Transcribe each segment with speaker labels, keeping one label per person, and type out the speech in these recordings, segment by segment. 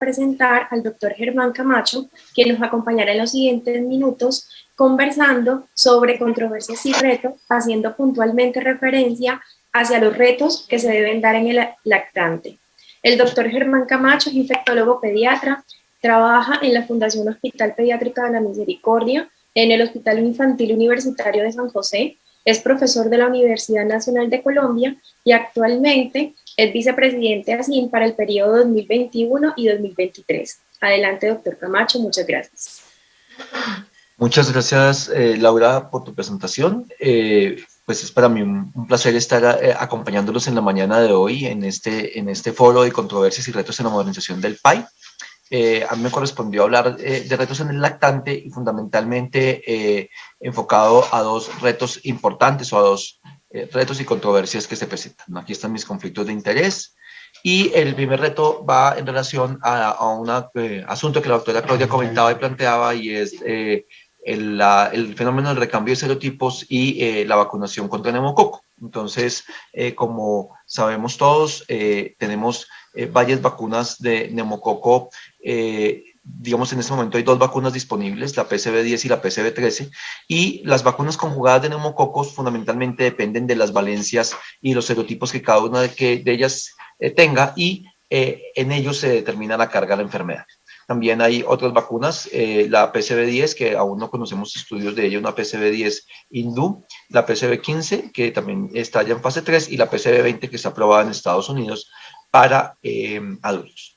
Speaker 1: presentar al doctor Germán Camacho, quien nos acompañará en los siguientes minutos conversando sobre controversias y retos, haciendo puntualmente referencia hacia los retos que se deben dar en el lactante. El doctor Germán Camacho es infectólogo pediatra, trabaja en la Fundación Hospital Pediátrica de la Misericordia, en el Hospital Infantil Universitario de San José, es profesor de la Universidad Nacional de Colombia y actualmente es vicepresidente de ASIM para el periodo 2021 y 2023. Adelante, doctor Camacho, muchas gracias.
Speaker 2: Muchas gracias, Laura, por tu presentación. Pues es para mí un placer estar acompañándolos en la mañana de hoy en este foro de controversias y retos en la modernización del PAI. A mí me correspondió hablar de retos en el lactante y fundamentalmente enfocado a dos retos importantes o a dos retos y controversias que se presentan. Aquí están mis conflictos de interés y el primer reto va en relación a un asunto que la doctora Claudia comentaba y planteaba y es el fenómeno del recambio de serotipos y la vacunación contra neumococo. Entonces, como sabemos todos, tenemos varias vacunas de neumococo. Digamos, en este momento hay dos vacunas disponibles, la PCV10 y la PCV13, y las vacunas conjugadas de neumococos fundamentalmente dependen de las valencias y los serotipos que cada una de ellas tenga, y en ellos se determina la carga de la enfermedad. También hay otras vacunas, la PCV10, que aún no conocemos estudios de ella, una PCV10 hindú, la PCV15, que también está ya en fase 3, y la PCV20, que está aprobada en Estados Unidos para adultos.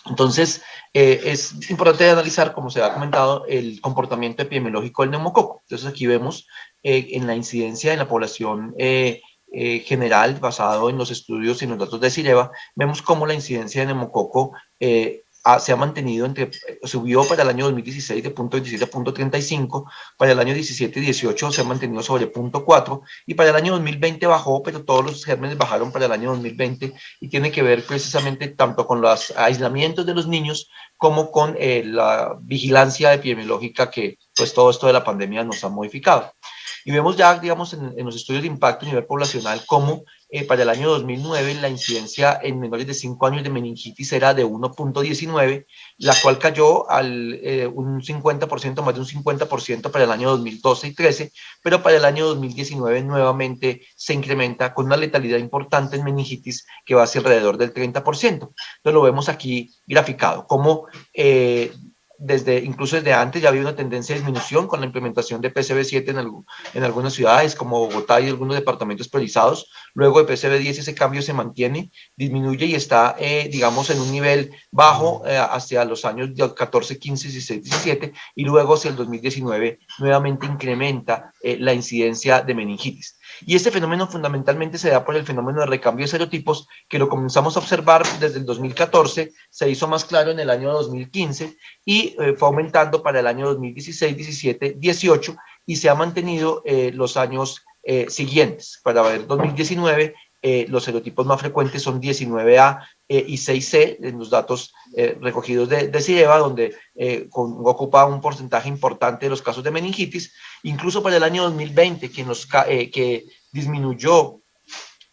Speaker 2: Entonces, es importante analizar, como se ha comentado, el comportamiento epidemiológico del neumococo. Entonces, aquí vemos en la incidencia en la población general, basado en los estudios y en los datos de CIREVA, vemos cómo la incidencia de neumococo se ha mantenido subió para el año 2016 de 0.27 a 0.35, para el año 17 y 18 se ha mantenido sobre 0.4, y para el año 2020 bajó, pero todos los gérmenes bajaron para el año 2020, y tiene que ver precisamente tanto con los aislamientos de los niños como con la vigilancia epidemiológica que pues todo esto de la pandemia nos ha modificado. Y vemos ya, digamos, en los estudios de impacto a nivel poblacional cómo para el año 2009 la incidencia en menores de 5 años de meningitis era de 1.19, la cual cayó al un 50%, más de un 50% para el año 2012 y 13, pero para el año 2019 nuevamente se incrementa con una letalidad importante en meningitis que va hacia alrededor del 30%. Entonces lo vemos aquí graficado, como incluso desde antes ya había una tendencia de disminución con la implementación de PCV7 en algunas ciudades como Bogotá y algunos departamentos priorizados. Luego de PCV10 ese cambio se mantiene, disminuye y está, digamos, en un nivel bajo hacia los años 14, 15, 16, 17, y luego hacia el 2019 nuevamente incrementa la incidencia de meningitis. Y este fenómeno fundamentalmente se da por el fenómeno de recambio de serotipos, que lo comenzamos a observar desde el 2014, se hizo más claro en el año 2015 y fue aumentando para el año 2016, 17, 18, y se ha mantenido los años siguientes. Para ver 2019, los serotipos más frecuentes son 19A y 6C, en los datos recogidos de CIREVA, donde ocupa un porcentaje importante de los casos de meningitis. Incluso para el año 2020, que disminuyó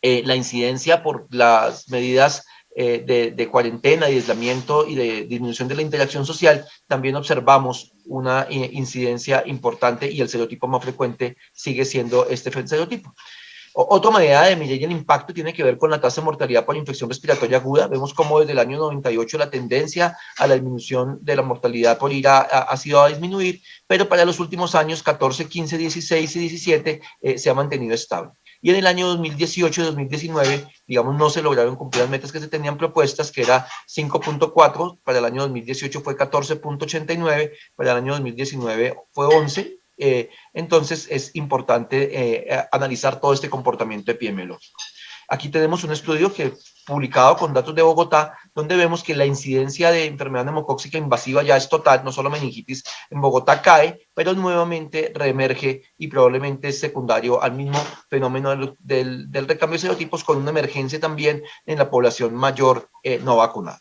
Speaker 2: la incidencia por las medidas de cuarentena, de aislamiento y de disminución de la interacción social, también observamos una incidencia importante, y el serotipo más frecuente sigue siendo este serotipo. Otra manera de medir el impacto tiene que ver con la tasa de mortalidad por infección respiratoria aguda. Vemos cómo desde el año 98 la tendencia a la disminución de la mortalidad por IRA ha sido a disminuir, pero para los últimos años, 14, 15, 16 y 17, se ha mantenido estable. Y en el año 2018 y 2019, digamos, no se lograron cumplir las metas que se tenían propuestas, que era 5.4, para el año 2018 fue 14.89, para el año 2019 fue 11. Entonces es importante analizar todo este comportamiento epidemiológico. Aquí tenemos un estudio publicado con datos de Bogotá, donde vemos que la incidencia de enfermedad neumocóxica invasiva ya es total, no solo meningitis en Bogotá cae, pero nuevamente reemerge y probablemente es secundario al mismo fenómeno del recambio de serotipos, con una emergencia también en la población mayor no vacunada.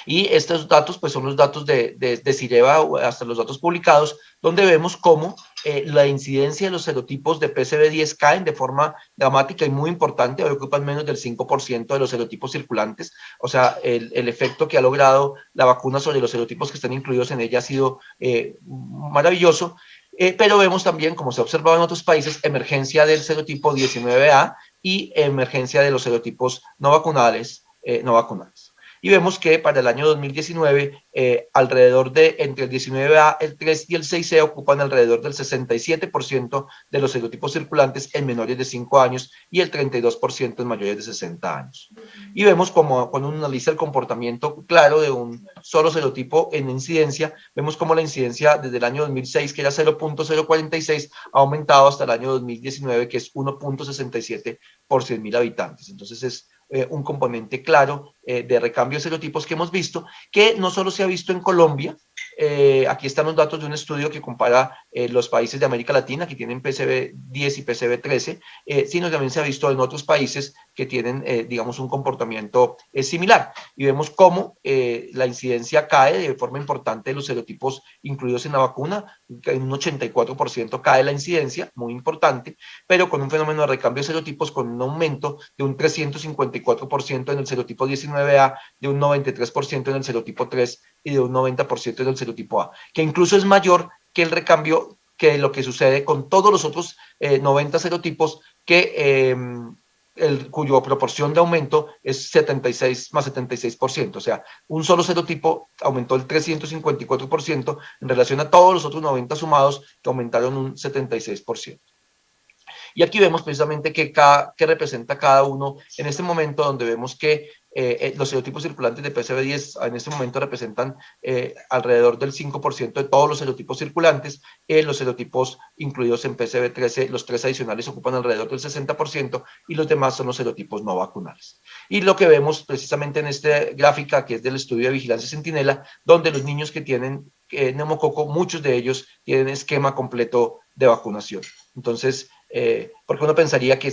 Speaker 2: Y estos datos pues son los datos de Cireva, hasta los datos publicados, donde vemos cómo la incidencia de los serotipos de PCV10 caen de forma dramática y muy importante. Hoy ocupan menos del 5% de los serotipos circulantes. O sea, el efecto que ha logrado la vacuna sobre los serotipos que están incluidos en ella ha sido maravilloso. Pero vemos también, como se ha observado en otros países, emergencia del serotipo 19A y emergencia de los serotipos no vacunales. Y vemos que para el año 2019, alrededor de entre el 19A, el 3 y el 6C ocupan alrededor del 67% de los serotipos circulantes en menores de 5 años y el 32% en mayores de 60 años. Y vemos como cuando uno analiza el comportamiento claro de un solo serotipo en incidencia, vemos como la incidencia desde el año 2006, que era 0.046, ha aumentado hasta el año 2019, que es 1.67 por 100.000 habitantes. Entonces es un componente claro de recambio de serotipos que hemos visto, que no solo se ha visto en Colombia. Aquí están los datos de un estudio que compara los países de América Latina que tienen PCV10 y PCV13, sino también se ha visto en otros países que tienen, digamos, un comportamiento similar. Y vemos cómo la incidencia cae de forma importante de los serotipos incluidos en la vacuna, en un 84% cae la incidencia, muy importante, pero con un fenómeno de recambio de serotipos con un aumento de un 354% en el serotipo 19A, de un 93% en el serotipo 3 y de un 90% en el serotipo A, que incluso es mayor que el recambio, que lo que sucede con todos los otros 90 serotipos que cuya proporción de aumento es 76 más 76%, o sea, un solo serotipo aumentó el 354% en relación a todos los otros 90 sumados que aumentaron un 76%. Y aquí vemos precisamente qué representa cada uno en este momento, donde vemos que los serotipos circulantes de PCV10 en este momento representan alrededor del 5% de todos los serotipos circulantes. Los serotipos incluidos en PCV13, los 3 adicionales ocupan alrededor del 60% y los demás son los serotipos no vacunales. Y lo que vemos precisamente en esta gráfica, que es del estudio de vigilancia centinela, donde los niños que tienen neumococo, muchos de ellos tienen esquema completo de vacunación. Entonces, porque uno pensaría que,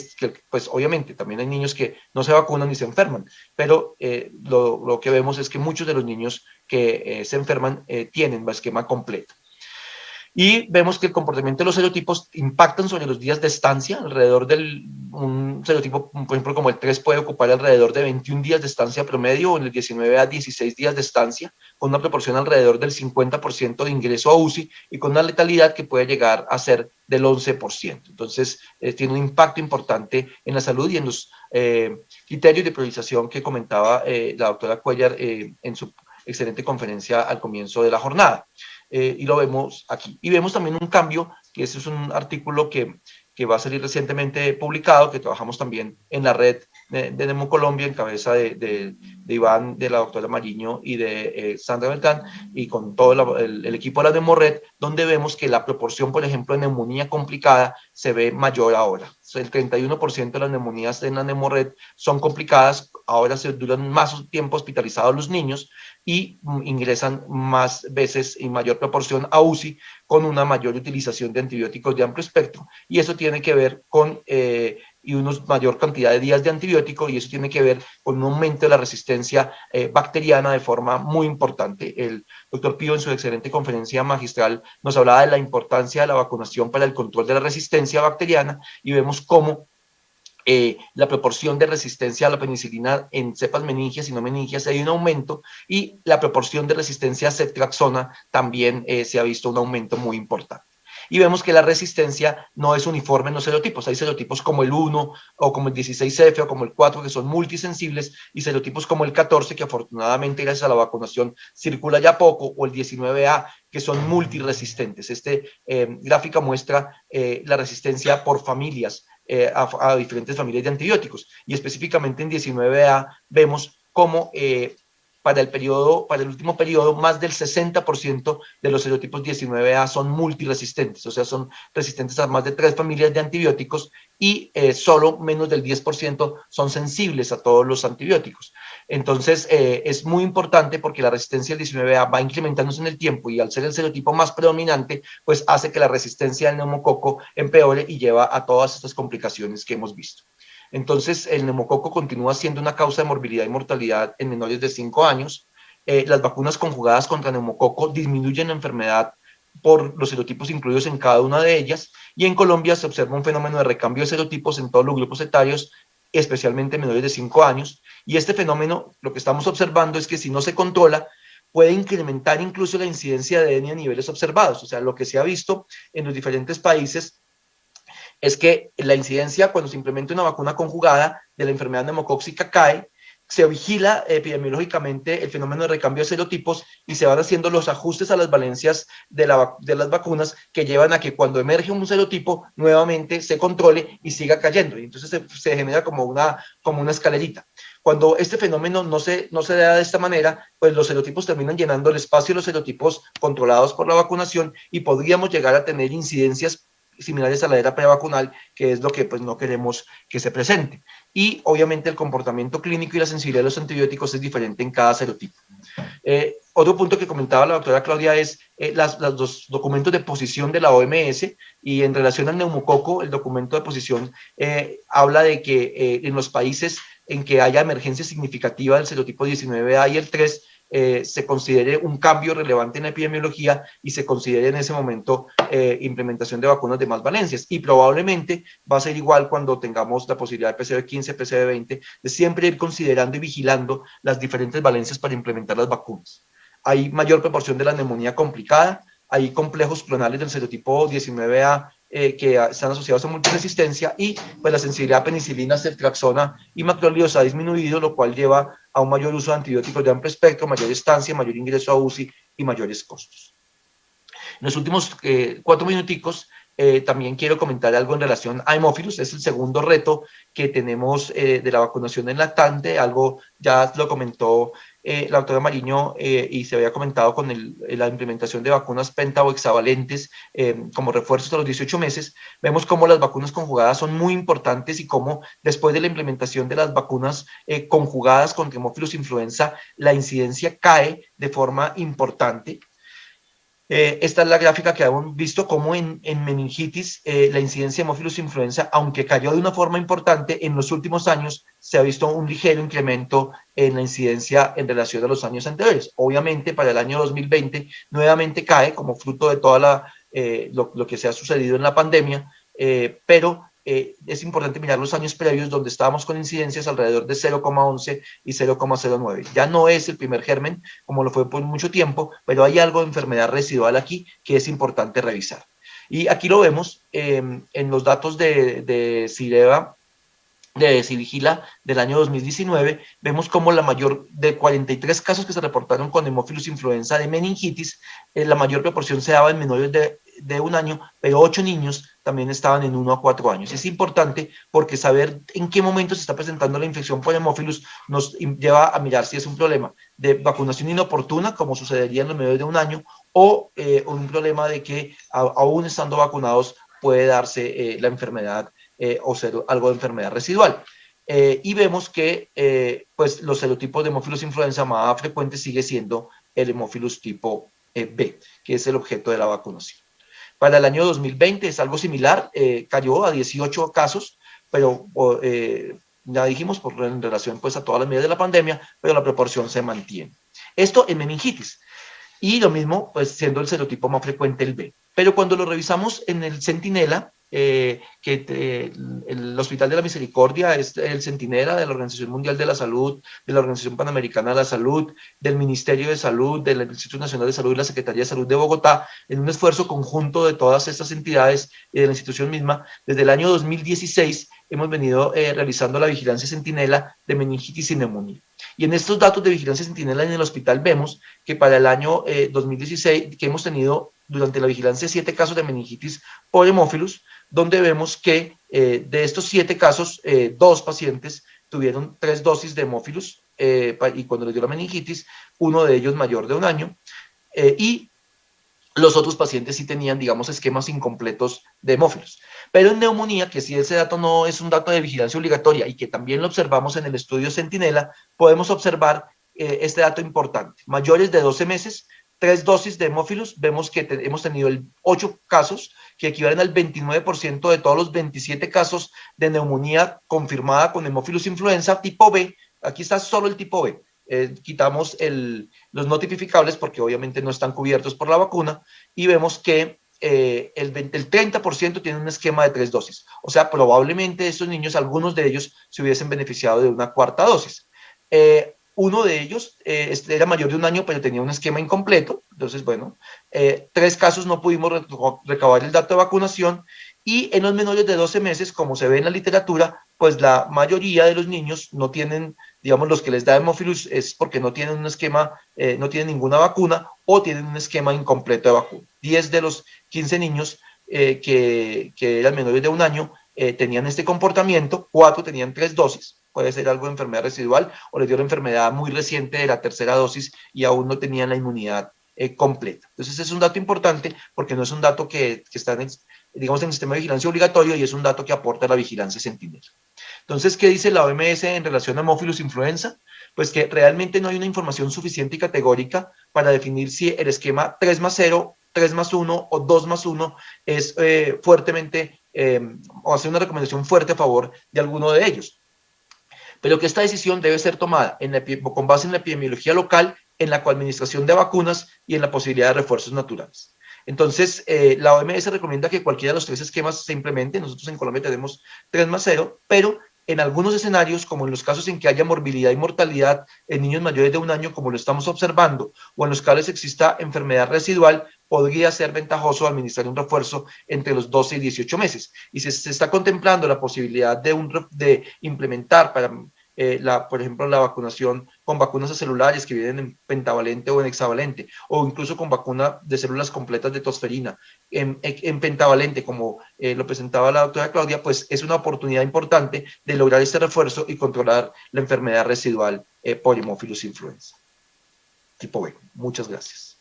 Speaker 2: pues obviamente también hay niños que no se vacunan ni se enferman, pero lo que vemos es que muchos de los niños que se enferman tienen el esquema completo. Y vemos que el comportamiento de los serotipos impactan sobre los días de estancia, alrededor un serotipo, por ejemplo, como el 3 puede ocupar alrededor de 21 días de estancia promedio, o en el 19 a 16 días de estancia, con una proporción alrededor del 50% de ingreso a UCI y con una letalidad que puede llegar a ser del 11%. Entonces, tiene un impacto importante en la salud y en los criterios de priorización que comentaba la doctora Cuellar en su excelente conferencia al comienzo de la jornada. Y lo vemos aquí. Y vemos también un cambio, que ese es un artículo que va a salir recientemente publicado, que trabajamos también en la red de Nemo Colombia, en cabeza de Iván, de la doctora Mariño y de Sandra Beltrán, y con todo el equipo de la Nemo Red, donde vemos que la proporción, por ejemplo, de neumonía complicada se ve mayor ahora. O sea, el 31% de las neumonías en la Nemo Red son complicadas, ahora se duran más tiempo hospitalizados los niños y ingresan más veces y mayor proporción a UCI, con una mayor utilización de antibióticos de amplio espectro, y eso tiene que ver con y una mayor cantidad de días de antibiótico, y eso tiene que ver con un aumento de la resistencia bacteriana de forma muy importante. El doctor Pío, en su excelente conferencia magistral, nos hablaba de la importancia de la vacunación para el control de la resistencia bacteriana, y vemos cómo la proporción de resistencia a la penicilina en cepas meningias y no meningias hay un aumento, y la proporción de resistencia a ceftriaxona también se ha visto un aumento muy importante. Y vemos que la resistencia no es uniforme en los serotipos. Hay serotipos como el 1 o como el 16F o como el 4 que son multisensibles, y serotipos como el 14 que afortunadamente gracias a la vacunación circula ya poco, o el 19A que son multiresistentes. Gráfica muestra la resistencia por familias a diferentes familias de antibióticos, y específicamente en 19A vemos cómo para el último periodo, más del 60% de los serotipos 19A son multiresistentes, o sea, son resistentes a más de 3 familias de antibióticos, y solo menos del 10% son sensibles a todos los antibióticos. Entonces, es muy importante porque la resistencia al 19A va incrementándose en el tiempo, y al ser el serotipo más predominante, pues hace que la resistencia al neumococo empeore y lleva a todas estas complicaciones que hemos visto. Entonces, el neumococo continúa siendo una causa de morbilidad y mortalidad en menores de 5 años. las vacunas conjugadas contra neumococo disminuyen la enfermedad por los serotipos incluidos en cada una de ellas, y en Colombia se observa un fenómeno de recambio de serotipos en todos los grupos etarios, especialmente menores de 5 años, y este fenómeno, lo que estamos observando es que si no se controla, puede incrementar incluso la incidencia de ENI a niveles observados. O sea, lo que se ha visto en los diferentes países es que la incidencia cuando se implementa una vacuna conjugada de la enfermedad neumocóxica cae, se vigila epidemiológicamente el fenómeno de recambio de serotipos y se van haciendo los ajustes a las valencias de las vacunas que llevan a que cuando emerge un serotipo nuevamente se controle y siga cayendo. Y entonces se genera como una escalerita. Cuando este fenómeno no se da de esta manera, pues los serotipos terminan llenando el espacio de los serotipos controlados por la vacunación y podríamos llegar a tener incidencias similares a la era prevacunal, que es lo que pues no queremos que se presente. Y obviamente el comportamiento clínico y la sensibilidad de los antibióticos es diferente en cada serotipo. Otro punto que comentaba la doctora Claudia es los documentos de posición de la OMS, y en relación al neumococo, el documento de posición habla de que en los países en que haya emergencia significativa del serotipo 19A y el 3, se considere un cambio relevante en la epidemiología y se considere en ese momento implementación de vacunas de más valencias. Y probablemente va a ser igual cuando tengamos la posibilidad de PCV15, PCV20, de siempre ir considerando y vigilando las diferentes valencias para implementar las vacunas. Hay mayor proporción de la neumonía complicada, hay complejos clonales del serotipo 19A que están asociados a multiresistencia, y pues la sensibilidad a penicilina, ceftriaxona y macrolidos ha disminuido, lo cual lleva a un mayor uso de antibióticos de amplio espectro, mayor estancia, mayor ingreso a UCI y mayores costos. En los últimos 4 minuticos también quiero comentar algo en relación a hemófilos. Es el segundo reto que tenemos de la vacunación en lactante, algo ya lo comentó la doctora Mariño y se había comentado con la implementación de vacunas penta o hexavalentes como refuerzos a los 18 meses. Vemos cómo las vacunas conjugadas son muy importantes y cómo después de la implementación de las vacunas conjugadas contra hemófilos influenza, la incidencia cae de forma importante. Esta es la gráfica que hemos visto como en meningitis la incidencia de hemófilos influenza, aunque cayó de una forma importante, en los últimos años se ha visto un ligero incremento en la incidencia en relación a los años anteriores. Obviamente para el año 2020 nuevamente cae como fruto de toda lo que se ha sucedido en la pandemia, pero es importante mirar los años previos donde estábamos con incidencias alrededor de 0,11 y 0,09. Ya no es el primer germen, como lo fue por mucho tiempo, pero hay algo de enfermedad residual aquí que es importante revisar. Y aquí lo vemos en los datos de Civigila del año 2019, vemos como la mayor de 43 casos que se reportaron con hemófilos influenza de meningitis, la mayor proporción se daba en menores de 1 año, pero 8 niños también estaban en 1 a 4 años. Es importante porque saber en qué momento se está presentando la infección por hemófilos nos lleva a mirar si es un problema de vacunación inoportuna, como sucedería en los menores de 1 año, o un problema de que aún estando vacunados puede darse la enfermedad o ser algo de enfermedad residual. Y vemos que pues los serotipos de hemófilos influenza más frecuentes sigue siendo el hemófilos tipo B, que es el objeto de la vacunación. Para el año 2020 es algo similar, cayó a 18 casos, pero ya dijimos, en relación pues a todas las medidas de la pandemia, pero la proporción se mantiene. Esto en meningitis. Y lo mismo, pues siendo el serotipo más frecuente el B. Pero cuando lo revisamos en el Centinela, el Hospital de la Misericordia es el Centinela de la Organización Mundial de la Salud, de la Organización Panamericana de la Salud, del Ministerio de Salud, del Instituto Nacional de Salud y la Secretaría de Salud de Bogotá, en un esfuerzo conjunto de todas estas entidades y de la institución misma. Desde el año 2016 hemos venido realizando la vigilancia Centinela de meningitis y neumonía. Y en estos datos de vigilancia Centinela en el hospital vemos que para el año 2016, que hemos tenido durante la vigilancia 7 casos de meningitis por hemófilos, donde vemos que de estos 7 casos, 2 pacientes tuvieron 3 dosis de hemófilos y cuando les dio la meningitis, uno de ellos mayor de 1 año, y los otros pacientes sí tenían, digamos, esquemas incompletos de hemófilos. Pero en neumonía, que si ese dato no es un dato de vigilancia obligatoria y que también lo observamos en el estudio Centinela, podemos observar este dato importante. Mayores de 12 meses, 3 dosis de hemófilos, vemos que hemos tenido 8 casos que equivalen al 29% de todos los 27 casos de neumonía confirmada con hemófilos influenza tipo B. Aquí está solo el tipo B. quitamos los no tipificables porque obviamente no están cubiertos por la vacuna y vemos que el 30% tiene un esquema de 3 dosis. O sea, probablemente estos niños, algunos de ellos, se hubiesen beneficiado de una cuarta dosis. Uno de ellos era mayor de 1 año, pero tenía un esquema incompleto. Entonces, bueno, 3 casos no pudimos recabar el dato de vacunación. Y en los menores de 12 meses, como se ve en la literatura, pues la mayoría de los niños no tienen, digamos, los que les da hemófilus es porque no tienen un esquema, no tienen ninguna vacuna o tienen un esquema incompleto de vacuna. 10 de los 15 niños que eran menores de 1 año tenían este comportamiento, 4 tenían 3 dosis, puede ser algo de enfermedad residual o les dio la enfermedad muy reciente de la tercera dosis y aún no tenían la inmunidad completa. Entonces es un dato importante porque no es un dato que está en digamos, en el sistema de vigilancia obligatorio y es un dato que aporta la vigilancia Sentinel. Entonces, ¿qué dice la OMS en relación a hemófilos influenza? Pues que realmente no hay una información suficiente y categórica para definir si el esquema 3+0, 3+1 o 2+1 es fuertemente, o hace una recomendación fuerte a favor de alguno de ellos. Pero que esta decisión debe ser tomada con base en la epidemiología local, en la coadministración de vacunas y en la posibilidad de refuerzos naturales. Entonces, la OMS recomienda que cualquiera de los 3 esquemas se implemente. Nosotros en Colombia tenemos 3+0, pero en algunos escenarios, como en los casos en que haya morbilidad y mortalidad en niños mayores de 1 año, como lo estamos observando, o en los cuales exista enfermedad residual, podría ser ventajoso administrar un refuerzo entre los 12 y 18 meses. Y se está contemplando la posibilidad de implementar para por ejemplo, la vacunación con vacunas celulares que vienen en pentavalente o en hexavalente, o incluso con vacuna de células completas de tosferina en pentavalente, como lo presentaba la doctora Claudia, pues es una oportunidad importante de lograr este refuerzo y controlar la enfermedad residual por hemófilos influenza tipo B. Muchas gracias.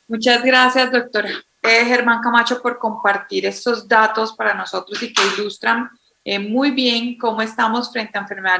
Speaker 3: Muchas gracias, doctora Germán Camacho, por compartir estos datos para nosotros y que ilustran muy bien cómo estamos frente a enfermedades